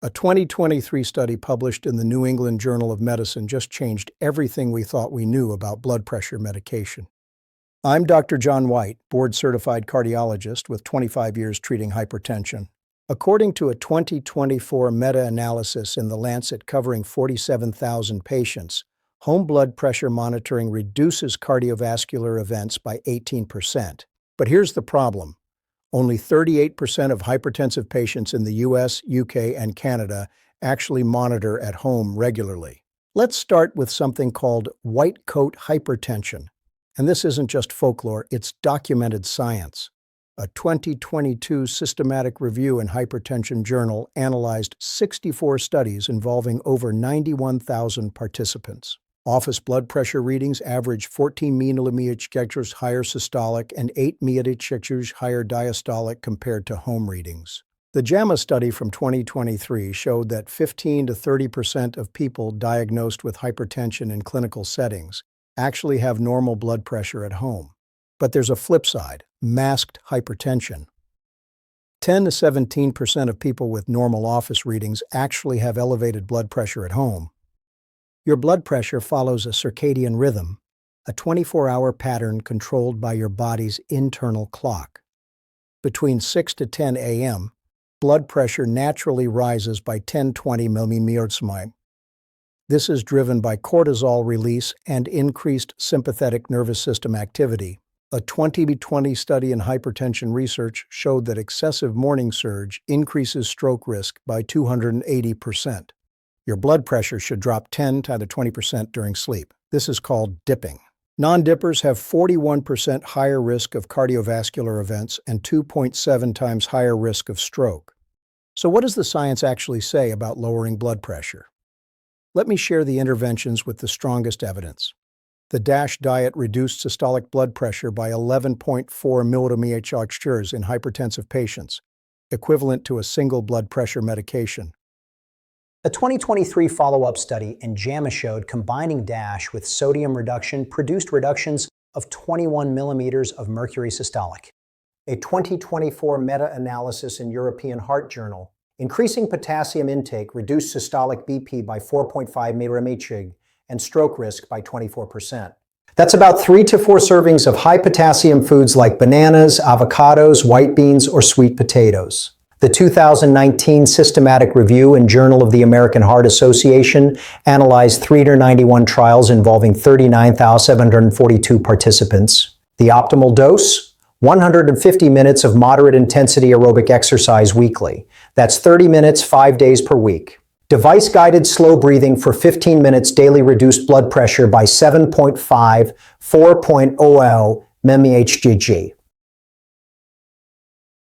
A 2023 study published in the New England Journal of Medicine just changed everything we thought we knew about blood pressure medication. I'm Dr. John White, board-certified cardiologist with 25 years treating hypertension. According to a 2024 meta-analysis in The Lancet covering 47,000 patients, home blood pressure monitoring reduces cardiovascular events by 18%. But here's the problem. Only 38% of hypertensive patients in the US, UK, and Canada actually monitor at home regularly. Let's start with something called white coat hypertension. And this isn't just folklore, it's documented science. A 2022 systematic review in Hypertension Journal analyzed 64 studies involving over 91,000 participants. Office blood pressure readings averaged 14 mmHg higher systolic and 8 mmHg higher diastolic compared to home readings. The JAMA study from 2023 showed that 15 to 30% of people diagnosed with hypertension in clinical settings actually have normal blood pressure at home. But there's a flip side, masked hypertension. 10 to 17% of people with normal office readings actually have elevated blood pressure at home. Your blood pressure follows a circadian rhythm, a 24-hour pattern controlled by your body's internal clock. Between 6 to 10 a.m., blood pressure naturally rises by 10-20 mmHg. This is driven by cortisol release and increased sympathetic nervous system activity. A 2020 study in hypertension research showed that excessive morning surge increases stroke risk by 280%. Your blood pressure should drop 10 to 20% during sleep. This is called dipping. Non-dippers have 41% higher risk of cardiovascular events and 2.7 times higher risk of stroke. So what does the science actually say about lowering blood pressure? Let me share the interventions with the strongest evidence. The DASH diet reduced systolic blood pressure by 11.4 mmHg in hypertensive patients, equivalent to a single blood pressure medication. A 2023 follow-up study in JAMA showed combining DASH with sodium reduction produced reductions of 21 millimeters of mercury systolic. A 2024 meta-analysis in European Heart Journal, increasing potassium intake reduced systolic BP by 4.5 mmHg and stroke risk by 24%. That's about 3 to 4 servings of high potassium foods like bananas, avocados, white beans, or sweet potatoes. The 2019 systematic review in Journal of the American Heart Association analyzed 391 trials involving 39,742 participants. The optimal dose? 150 minutes of moderate intensity aerobic exercise weekly. That's 30 minutes, 5 days per week. Device-guided slow breathing for 15 minutes daily reduced blood pressure by 7.5, 4.0 mmHg.